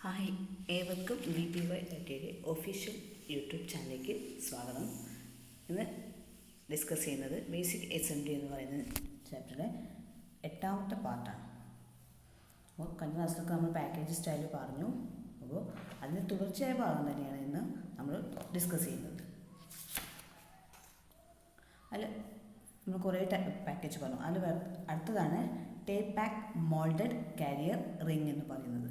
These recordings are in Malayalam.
ഹായ്, ഏവർക്കും VPY ഐടിയുടെ ഒഫീഷ്യൽ യൂട്യൂബ് ചാനലിലേക്ക് സ്വാഗതം. ഇന്ന് ഡിസ്കസ് ചെയ്യുന്നത് ബേസിക് അസംബ്ലി എന്ന് പറയുന്ന ചാപ്റ്ററിലെ 8ാമത്തെ പാർട്ടാണ്. അപ്പോൾ കഴിഞ്ഞ ക്ലാസ്സിലൊക്കെ നമ്മൾ പാക്കേജ് സ്റ്റൈൽ പറഞ്ഞു. അപ്പോൾ അതിന് തുടർച്ചയായ ഭാഗം തന്നെയാണ് ഇന്ന് നമ്മൾ ഡിസ്കസ് ചെയ്യുന്നത്. അതിൽ നമ്മൾ കുറേ പാക്കേജ് പറഞ്ഞു. അതിൽ അടുത്തതാണ് tape back molded carrier ring എന്ന് പറയുന്നത്.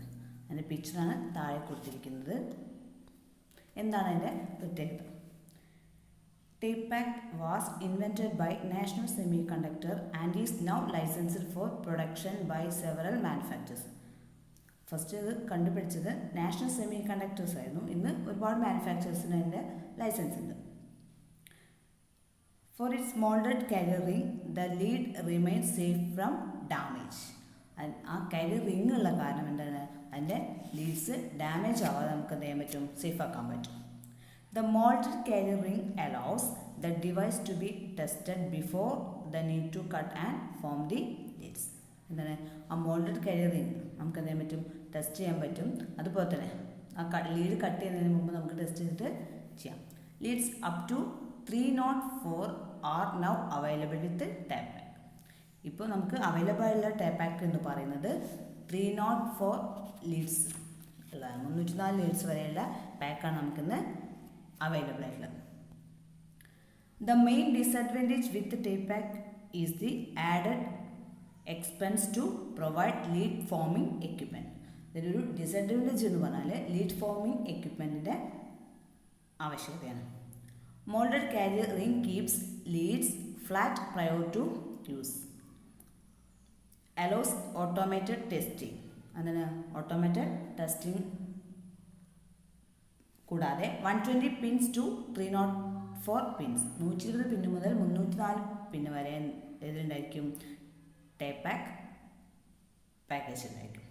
അതിൻ്റെ പിക്ചറാണ് താഴെ കൊടുത്തിരിക്കുന്നത്. എന്താണ് അതിൻ്റെ പ്രത്യേകത? Tape back was invented by National Semiconductor and is now licensed for production by several manufacturers. First ഇത് കണ്ടുപിടിച്ചത് നാഷണൽ സെമി കണ്ടക്ടേഴ്സ് ആയിരുന്നു. ഇന്ന് ഒരുപാട് മാനുഫാക്ചേഴ്സിന് അതിൻ്റെ ലൈസൻസ് ഉണ്ട്. For its molded carrier ring, the lead remains safe from damage. ആ കാരിയർ റിംഗ് ഉള്ള കാരണം എന്താണ്? അതിൻ്റെ ലീഡ്സ് ഡാമേജ് ആവാതെ നമുക്ക് എന്ത് ചെയ്യാൻ പറ്റും? സേഫ് ആക്കാൻ പറ്റും. The molded carrier ring allows the device to be tested before the need to cut and form the leads. എന്താണ്? ആ മോൾഡഡ് കാരിയർ റിംഗ് നമുക്ക് എന്ത് ചെയ്യാൻ പറ്റും? ടെസ്റ്റ് ചെയ്യാൻ പറ്റും. അതുപോലെ തന്നെ ആ ലീഡ് കട്ട് ചെയ്യുന്നതിന് മുമ്പ് നമുക്ക് ടെസ്റ്റ് ചെയ്തിട്ട് ചെയ്യാം. Leads up to 304 are now available with tape pack. ഇപ്പോൾ നമുക്ക് അവൈലബിൾ ആയുള്ള ടാപ്പ് പാക്ക് എന്ന് പറയുന്നത് 304 ലീഡ്സ് ഉള്ളതാണ്. 304 ലീഡ്സ് വരെയുള്ള പാക്കാണ് നമുക്കിന്ന് അവൈലബിൾ ആയിട്ടുള്ളത്. The main disadvantage with tape pack is the added expense to provide lead forming equipment. ഇതിലൊരു ഡിസഡ്വാൻറ്റേജ് എന്ന് പറഞ്ഞാൽ ലീഡ് ഫോമിംഗ് എക്യുപ്മെൻറ്റിൻ്റെ ആവശ്യകതയാണ്. Molded carrier ring keeps leads flat prior to use. Allows automated testing. അങ്ങനെ ഓട്ടോമേറ്റഡ് ടെസ്റ്റിംഗ് കൂടാതെ 120 പിൻസ് ടു 304 പിൻസ് 120 പിന്ന് മുതൽ 304 പിന്ന് വരെ ഇതിലുണ്ടായിരിക്കും ടേപ്പ് പാക്ക് പാക്കേജ് ഉണ്ടായിരിക്കും.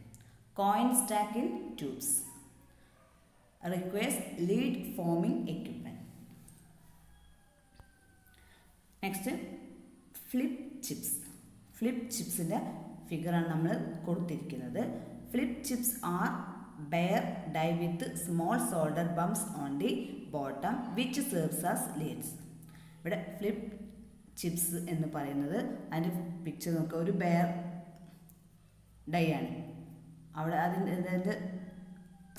Coin stack in tubes requires lead forming equipment. Next flip chips. Flip ചിപ്സിൻ്റെ ഫിഗറാണ് നമ്മൾ കൊടുത്തിരിക്കുന്നത്. Flip chips are bare die with small solder bumps on the bottom which serves as leads. ഇവിടെ ഫ്ലിപ്പ് ചിപ്സ് എന്ന് പറയുന്നത് അതിൻ്റെ പിക്ചർ നോക്കുക. ഒരു ബെയർ ഡൈ ആണ്. അവിടെ അതിൻ്റെ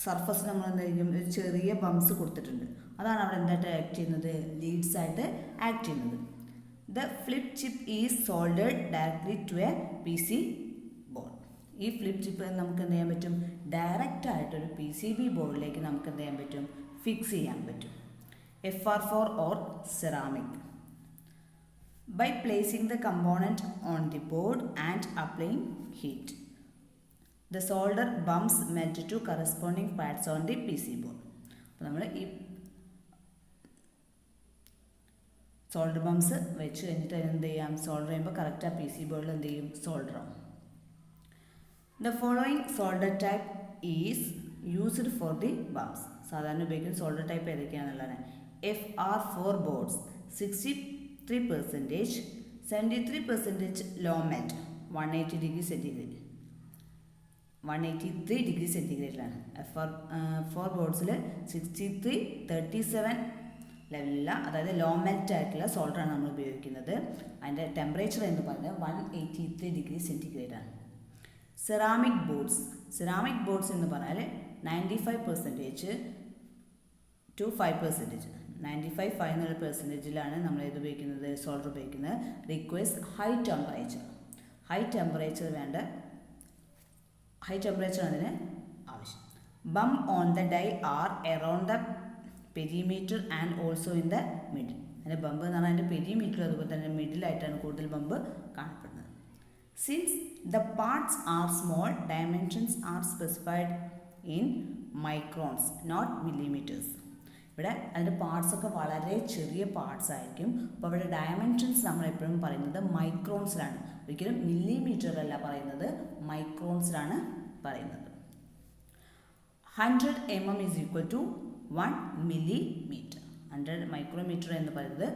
സർഫസ് നമ്മൾ എന്തായിരിക്കും ഒരു ചെറിയ ബംസ് കൊടുത്തിട്ടുണ്ട്. അതാണ് അവിടെ എന്തായിട്ട് ആക്ട് ചെയ്യുന്നത്? ലീഡ്സ് ആയിട്ട് ആക്ട് ചെയ്യുന്നത്. The flip chip is soldered directly to a PC board. ഈ ഫ്ലിപ്പ് ചിപ്പ് നമുക്ക് എന്ത് ചെയ്യാൻ പറ്റും? ഡയറക്റ്റ് ആയിട്ടൊരു PCB ബോർഡിലേക്ക് നമുക്ക് എന്ത് ചെയ്യാൻ പറ്റും? ഫിക്സ് ചെയ്യാൻ പറ്റും. FR4 or ceramic. By placing the component on the board and applying heat, the solder bumps melt to corresponding pads on the PC board. അപ്പോൾ നമ്മൾ ഈ സോൾഡർ ബംസ് വെച്ച് കഴിഞ്ഞിട്ട് എന്ത് ചെയ്യാം? സോൾഡർ ചെയ്യുമ്പോൾ കറക്റ്റ് ആ PC ബോർഡിൽ എന്ത് ചെയ്യും? സോൾഡർ ആവും. The following solder type is used for the bumps. സാധാരണ ഉപയോഗിക്കുന്ന സോൾഡർ ടൈപ്പ് ഏതൊക്കെയാണെന്നുള്ളതാണ്. FR4 boards 63%, 73% low melt 180 degree centigrade 183 degree സെൻറ്റിഗ്രേഡിലാണ്. FR4 ബോർഡ്സിൽ 63, 37 ലെവലില്ല, അതായത് ലോ മെൽറ്റ് ആയിട്ടുള്ള സോൾഡറാണ് നമ്മൾ ഉപയോഗിക്കുന്നത്. അതിൻ്റെ ടെമ്പറേച്ചർ എന്ന് പറയുന്നത് 183 ഡിഗ്രി സെൻറ്റിഗ്രേഡാണ്. Ceramic boards. സെറാമിക് ബോർഡ്സ് എന്ന് പറഞ്ഞാൽ 95% to 5%, 95 എന്നുള്ള പെർസെൻറ്റേജിലാണ് നമ്മൾ ഇത് ഉപയോഗിക്കുന്നത്, സോൾഡർ ഉപയോഗിക്കുന്നത്. Requires high temperature. High temperature അതിന് ആവശ്യം. Bump on the die are around the perimeter and also in the middle. അതിൻ്റെ ബമ്പ് എന്ന് പറഞ്ഞാൽ അതിൻ്റെ പെരിമീറ്റർ അതുപോലെ തന്നെ മിഡിലായിട്ടാണ് കൂടുതൽ ബമ്പ് കാണപ്പെടുന്നത്. Since the parts are small, dimensions are specified in microns not millimetres. ഇവിടെ അതിൻ്റെ പാർട്സൊക്കെ വളരെ ചെറിയ പാർട്സ് ആയിരിക്കും. അപ്പോൾ ഇവിടെ ഡയമെൻഷൻസ് നമ്മൾ എപ്പോഴും പറയുന്നത് മൈക്രോൺസിലാണ്, ഒരിക്കലും മില്ലിമീറ്ററിലല്ല പറയുന്നത്, മൈക്രോൺസിലാണ് പറയുന്നത്. 100 mm is equal to 1 millimeter. 100 micrometre എന്ന് പറയുന്നത്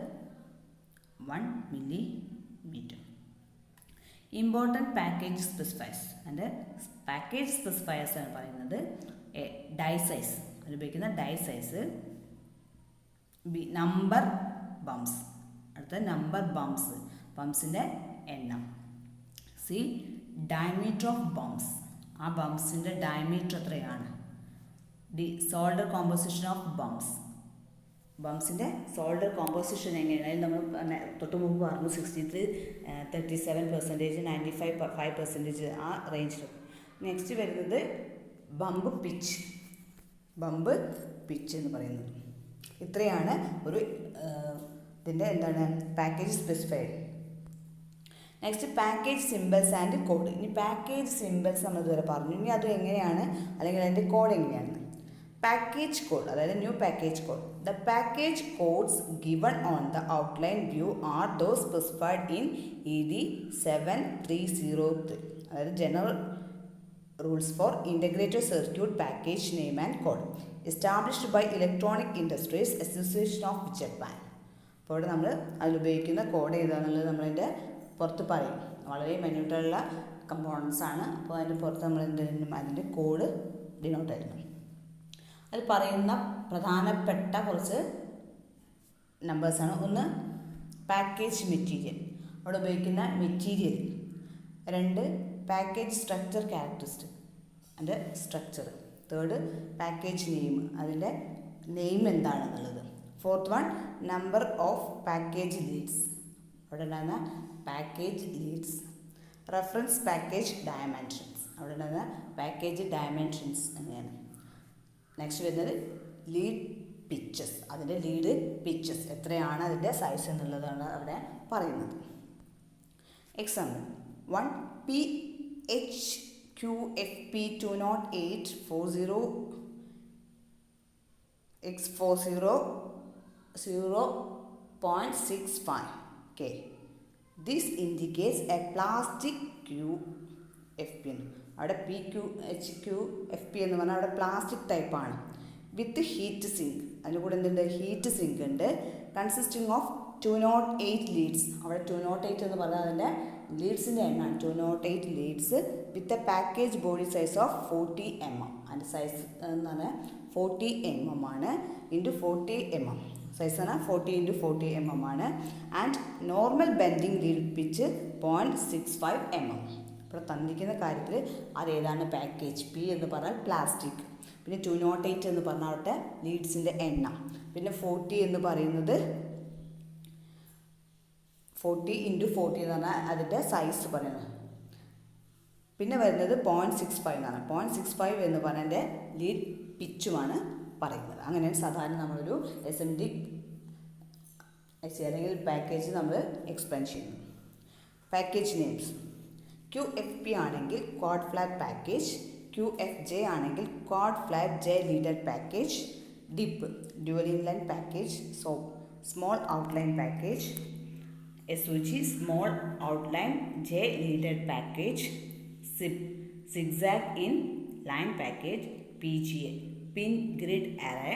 1 millimeter. Important package specifies. And package specifiers ആണ് പറയുന്നത് ഡൈ സൈസ്, അതിലുപയോഗിക്കുന്ന ഡൈ സൈസ്, നമ്പർ ബംസ്, അടുത്ത നമ്പർ ബംസ്, ബംസിൻ്റെ എണ്ണം, സി ഡയമീറ്റർ ഓഫ് ബംസ്, ആ ബംസിൻ്റെ ഡയമീറ്റർ എത്രയാണ്, D solder composition of bumps, ബംസിൻ്റെ സോൾഡർ കോമ്പോസിഷൻ എങ്ങനെയാണ്, അതിൽ നമ്മൾ തൊട്ട് മുമ്പ് പറഞ്ഞു 63, 37%, 95% ആ റേഞ്ചിൽ. നെക്സ്റ്റ് വരുന്നത് ബമ്പ് പിച്ച്, ബമ്പ് പിച്ച് എന്ന് പറയുന്നത്. ഇത്രയാണ് ഒരു ഇതിൻ്റെ എന്താണ് package specified. Next package symbols and code. ഇനി പാക്കേജ് സിമ്പിൾസ് നമ്മൾ ഇതുവരെ പറഞ്ഞു, ഇനി അത് എങ്ങനെയാണ് അല്ലെങ്കിൽ അതിൻ്റെ കോഡ് എങ്ങനെയാണ്. പാക്കേജ് കോഡ്, അതായത് new package code. The package codes given on the outline view are those specified in ED 7303, അതായത് general rules for integrated circuit package name and code established by Electronic Industries Association of Japan. അപ്പോൾ ഇവിടെ നമ്മൾ അതിലുപയോഗിക്കുന്ന കോഡ് ഏതാണെന്നുള്ളത് നമ്മളതിൻ്റെ പുറത്ത് പറയും. വളരെ മൈന്യൂട്ടായിട്ടുള്ള കമ്പോണൻസ് ആണ്. അപ്പോൾ അതിൻ്റെ പുറത്ത് നമ്മൾ എന്തെങ്കിലും അതിൻ്റെ കോഡ് ഡിനോട്ട് ആയിരുന്നു. അതിൽ പറയുന്ന പ്രധാനപ്പെട്ട കുറച്ച് നമ്പേഴ്സാണ്. ഒന്ന് പാക്കേജ് മെറ്റീരിയൽ, അവിടെ ഉപയോഗിക്കുന്ന മെറ്റീരിയൽ. രണ്ട് പാക്കേജ് സ്ട്രക്ചർ ക്യാരക്ടറിസ്റ്റിക്, അതിൻ്റെ സ്ട്രക്ചർ. തേർഡ് പാക്കേജ് നെയിം, അതിൻ്റെ നെയിം എന്താണെന്നുള്ളത്. Fourth one number of package leads, അവിടെ ഉണ്ടാകുന്ന package leads. Reference package dimensions, അവിടെ ഉണ്ടാകുന്ന പാക്കേജ് ഡയമെൻഷൻസ് എങ്ങനെയാണ്. നെക്സ്റ്റ് വരുന്നത് ലീഡ് പിച്ചസ്, അതിൻ്റെ ലീഡ് പിച്ചസ് എത്രയാണ് അതിൻ്റെ സൈസ് എന്നുള്ളതാണ് അവിടെ പറയുന്നത്. Example 1 PHQFP 208-40x40.65 K. This indicates a plastic QFP. അവിടെ PQHQFP എന്ന് പറഞ്ഞാൽ അവിടെ പ്ലാസ്റ്റിക് ടൈപ്പാണ്. വിത്ത് ഹീറ്റ് സിങ്ക്, അതിൻ്റെ കൂടെ എന്തുണ്ട്, ഹീറ്റ് സിങ്ക് ഉണ്ട്. കൺസിസ്റ്റിംഗ് ഓഫ് 208 ലീഡ്സ്, അവിടെ 208 എന്ന് പറഞ്ഞാൽ അതിൻ്റെ ലീഡ്സിൻ്റെ എണ്ണമാണ്. 208 leads with a package body size of 40 mm. അതിൻ്റെ സൈസ് എന്ന് പറഞ്ഞാൽ 40 mm ആണ്. ഇൻറ്റു 40 mm സൈസ് ആണ് 40 × 40 mm ആണ്. And normal bending lead pitch 0.65 mm. ഇപ്പോൾ തന്നിരിക്കുന്ന കാര്യത്തിൽ അതേതാണ് പാക്കേജ്. പി എന്ന് പറഞ്ഞാൽ പ്ലാസ്റ്റിക്, പിന്നെ 208 എന്ന് പറഞ്ഞാൽ അവിടെ ലീഡ്സിൻ്റെ എണ്ണം, പിന്നെ 40 എന്ന് പറയുന്നത് 40 × 40 എന്ന് പറഞ്ഞാൽ അതിൻ്റെ സൈസ് പറയുന്നത്. പിന്നെ വരുന്നത് 0.65 എന്നാണ്. 0.65 എന്ന് പറഞ്ഞതിൻ്റെ ലീഡ് പിച്ചുമാണ് പറയുന്നത്. അങ്ങനെയാണ് സാധാരണ നമ്മളൊരു SMD അല്ലെങ്കിൽ പാക്കേജ് നമ്മൾ എക്സ്പ്ലെയിൻ ചെയ്യുന്നു. Package names. QFP ആണെങ്കിൽ ക്വാഡ് ഫ്ലാറ്റ് പാക്കേജ്, QFJ ആണെങ്കിൽ quad flat J leaded package, DIP dual inline package, small outline package, SOG small outline J leaded package, zigzag in line package, PGA pin grid array,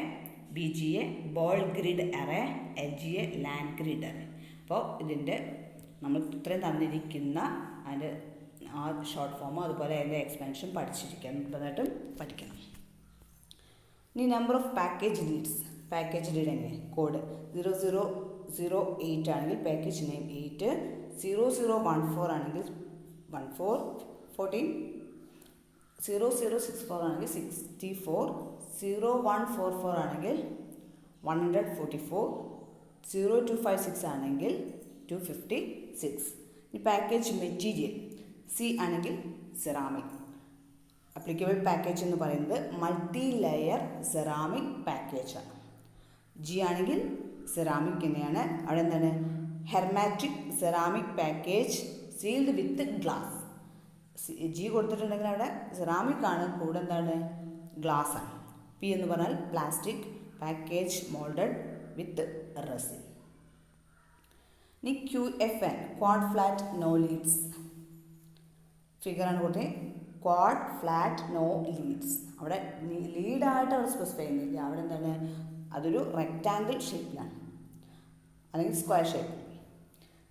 BGA ball grid array, LGA land grid array. അപ്പോൾ ഇതിൻ്റെ നമ്മൾ ഇത്രയും തന്നിരിക്കുന്ന അതിൻ്റെ ആ ഷോർട്ട് ഫോമോ അതുപോലെ അതിൻ്റെ എക്സ്പാൻഷൻ പഠിച്ചിരിക്കാൻ നന്നായിട്ടും പഠിക്കണം. ഇനി number of package leads. Package lead എങ്ങനെ കോഡ് 0008 ആണെങ്കിൽ പാക്കേജ് നെയിം 8, 0014 ആണെങ്കിൽ 14, 14, 0064 ആണെങ്കിൽ 64, 0144 ആണെങ്കിൽ 144, 0256 ആണെങ്കിൽ 256. ഈ പാക്കേജ് മെറ്റീരിയൽ C ആണെങ്കിൽ സെറാമിക്. അപ്ലിക്കബിൾ പാക്കേജ് എന്ന് പറയുന്നത് മൾട്ടി ലെയർ സെറാമിക് പാക്കേജാണ്. G ആണെങ്കിൽ സെറാമിക് തന്നെയാണ്. അവിടെ എന്താണ് hermetic ceramic package sealed with glass. G കൊടുത്തിട്ടുണ്ടെങ്കിൽ അവിടെ സെറാമിക് ആണ്, കൂടെ എന്താണ് ഗ്ലാസ് ആണ്. P എന്ന് പറഞ്ഞാൽ plastic package moulded with resin. ഇനി QFN quad flat no leads. ഫിഗറാണ് കൊടുത്തത്. Quad flat no leads. അവിടെ ലീഡായിട്ട് അവിടെ സ്പെസിഫൈ ചെയ്യുന്നില്ല. അവിടെ എന്താണ് അതൊരു റെക്റ്റാങ്കിൾ ഷേപ്പിലാണ് അല്ലെങ്കിൽ square shape.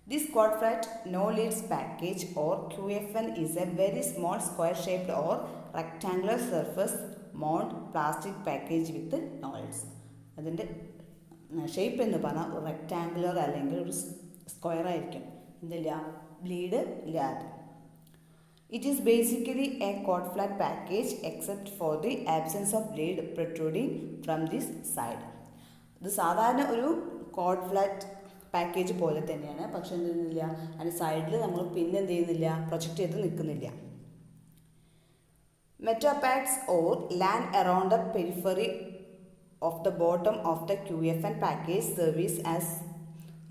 This quad flat no leads package or QFN is a very small square shaped or rectangular surface mount plastic package with no leads. അതിൻ്റെ ഷേപ്പ് എന്ന് പറഞ്ഞാൽ റെക്റ്റാങ്കുലർ അല്ലെങ്കിൽ ഒരു സ്ക്വയർ ആയിരിക്കും. എന്തില്ല, ലീഡ് ഇല്ലാതെ. It is basically a quad flat package except for the absence of lead protruding from this side. ഇത് സാധാരണ ഒരു ക്വാഡ് ഫ്ലാറ്റ് പാക്കേജ് പോലെ തന്നെയാണ്, പക്ഷെ എന്ത് ചെയ്യുന്നില്ല, അതിന് സൈഡിൽ നമ്മൾ പിന്നെ എന്ത് ചെയ്യുന്നില്ല, പ്രൊജക്റ്റ് ചെയ്ത് നിൽക്കുന്നില്ല. Metal pads or land around the periphery of the bottom of the QFN package service as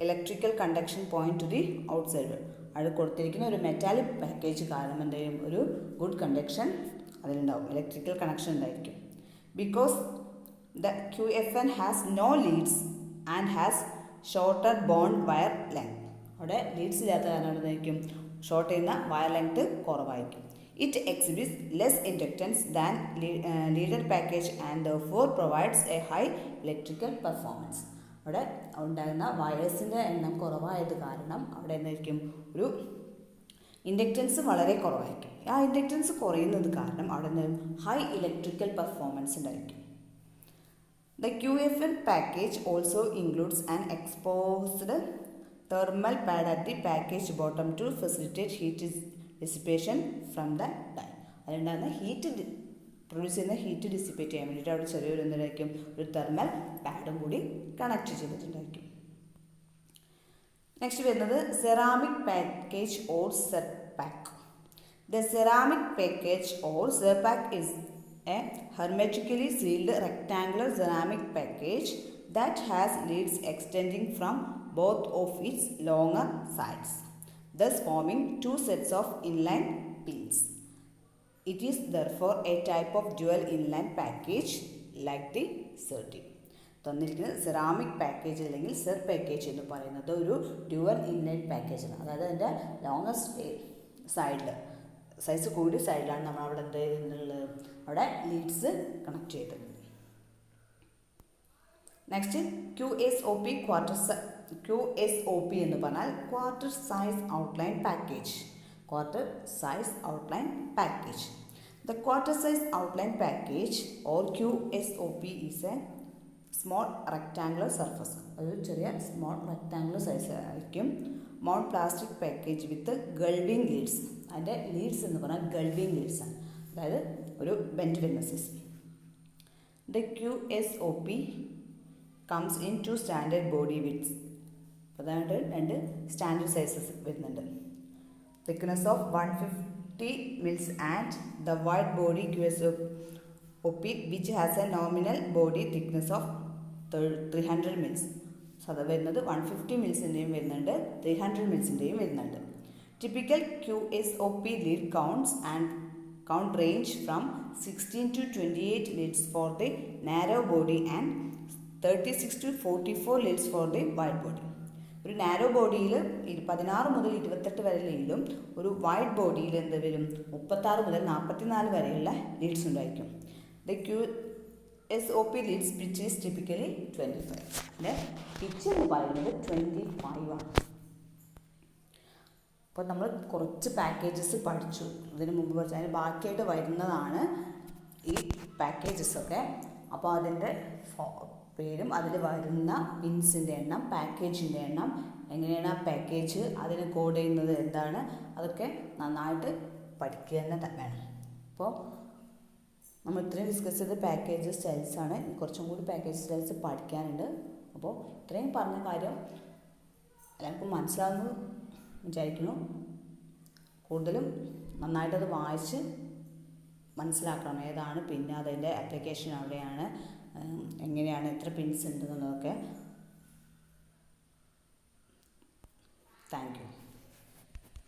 electrical conduction point to the outside. അത് കൊടുത്തിരിക്കുന്ന ഒരു മെറ്റാലിക് പാക്കേജ് കാരണം എന്ത് ചെയ്യും, ഒരു ഗുഡ് കണ്ടക്ഷൻ അതിലുണ്ടാവും, ഇലക്ട്രിക്കൽ കണക്ഷൻ ഉണ്ടായിരിക്കും. Because the QFN has no leads and has shorter bond wire length. അവിടെ ലീഡ്സ് ഇല്ലാത്ത കാരണം എന്തായിരിക്കും, ഷോർട്ട് ചെയ്യുന്ന വയർ ലെങ്ത് കുറവായിരിക്കും. It exhibits less inductance than leaded package and therefore provides A high electrical performance. അവിടെ ഉണ്ടാകുന്ന വയേഴ്സിൻ്റെ എണ്ണം കുറവായത് കാരണം അവിടെ എന്തായിരിക്കും, ഒരു ഇൻഡക്റ്റൻസ് വളരെ കുറവായിരിക്കും. ആ ഇൻഡക്റ്റൻസ് കുറയുന്നത് കാരണം അവിടെ നിന്ന് ഹൈ ഇലക്ട്രിക്കൽ പെർഫോമൻസ് ഉണ്ടായിരിക്കും. The QFN package also includes an exposed thermal pad at the package bottom to facilitate heat dissipation from the die. അതുകൊണ്ടാണ് ഹീറ്റ് പ്രൊഡ്യൂസ് ചെയ്യുന്ന ഹീറ്റ് ഡിസിപ്പേറ്റ് ചെയ്യാൻ വേണ്ടിയിട്ട് അവിടെ ചെറിയൊരു എന്തായിരിക്കും, ഒരു തെർമൽ പാഡും കൂടി കണക്ട് ചെയ്തിട്ടുണ്ടായിരിക്കും. നെക്സ്റ്റ് വരുന്നത് ceramic package or cerpack. The ceramic package or cerpack is a hermetically sealed rectangular ceramic package that has leads extending from both of its longer sides, thus forming two sets of inline pins. It is therefore a type of dual inline package like the CERT. തന്നിരിക്കുന്നത് സെറാമിക് പാക്കേജ് അല്ലെങ്കിൽ സെർ പാക്കേജ് എന്ന് പറയുന്നത് ഒരു ഡ്യുവൽ ഇൻലൈൻ പാക്കേജാണ്. അതായത് അതിൻ്റെ ലോങ്ങസ്റ്റ് സൈഡിൽ, സൈസ് കൂടിയ സൈഡിലാണ് നമ്മൾ അവിടെ എന്ത് ചെയ്യുന്നുള്ളത്, അവിടെ ലീഡ്സ് കണക്ട് ചെയ്തത്. നെക്സ്റ്റ് QSOP QSOP എന്ന് പറഞ്ഞാൽ quarter size outline package. Quarter size outline package. The quarter size outline package or QSOP is a small rectangular surface. ഒരു ചെറിയ സ്മോൾ റെക്റ്റാങ്കുലർ സൈസ് ആയിരിക്കും. Mount plastic package with gullwing leads. അതിൻ്റെ ലീഡ്സ് എന്ന് പറഞ്ഞാൽ ഗൾവിങ് ലീഡ്സ് ആണ്, അതായത് ഒരു ബെൻഡ് വരുന്ന size. The QSOP comes in two standard body widths. അതായത് രണ്ട് സ്റ്റാൻഡേർഡ് സൈസസ് വരുന്നുണ്ട്. Thickness of 150 mils and the wide body QSOP which has A nominal body thickness of 300 mils. So അത് വരുന്നത് 150 mils-ൻ്റെയും വരുന്നുണ്ട്, 300 mils-ൻ്റെയും വരുന്നുണ്ട്. Typical QSOP lead count range from 16 to 28 leads for the narrow body and 36 to 44 leads for the wide body. ഒരു നാരോ ബോഡിയിൽ 16 മുതൽ 28 വരെ ലീഡും ഒരു വൈഡ് ബോഡിയിൽ എന്ത് വരും, 36 മുതൽ 44 വരെയുള്ള ലീഡ്സ് ഉണ്ടായിരിക്കും. The QSOP leads pitch is typically 25. Pitch എന്ന് പറയുന്നത് 25 ആണ്. അപ്പോൾ നമ്മൾ കുറച്ച് പാക്കേജസ് പഠിച്ചു, ഇതിന് മുമ്പ് പഠിച്ചു. അതിന് ബാക്കിയായിട്ട് വരുന്നതാണ് ഈ പാക്കേജസൊക്കെ. അപ്പോൾ അതിൻ്റെ പേരും അതിൽ വരുന്ന പിൻസിൻ്റെ എണ്ണം, പാക്കേജിൻ്റെ എണ്ണം, എങ്ങനെയാണ് ആ പാക്കേജ് അതിന് കോഡ് ചെയ്യുന്നത് എന്താണ്, അതൊക്കെ നന്നായിട്ട് പഠിക്കുക തന്നെ വേണം. അപ്പോൾ നമ്മൾ ഇത്രയും ഡിസ്കസ് ചെയ്ത പാക്കേജ് സ്റ്റൈൽസാണ്. കുറച്ചും കൂടി പാക്കേജ് സ്റ്റൈൽസ് പഠിക്കാനുണ്ട്. അപ്പോൾ ഇത്രയും പറഞ്ഞ കാര്യം എല്ലാവർക്കും മനസ്സിലാവുന്നു വിചാരിക്കുന്നു. കൂടുതലും നന്നായിട്ടത് വായിച്ച് മനസ്സിലാക്കണം ഏതാണ് പിന്നെ അതിൻ്റെ ആപ്ലിക്കേഷൻ എവിടെയാണ്, എങ്ങനെയാണ്, എത്ര പിൻസ് ഉണ്ട് എന്നുള്ളതൊക്കെ. Thank you.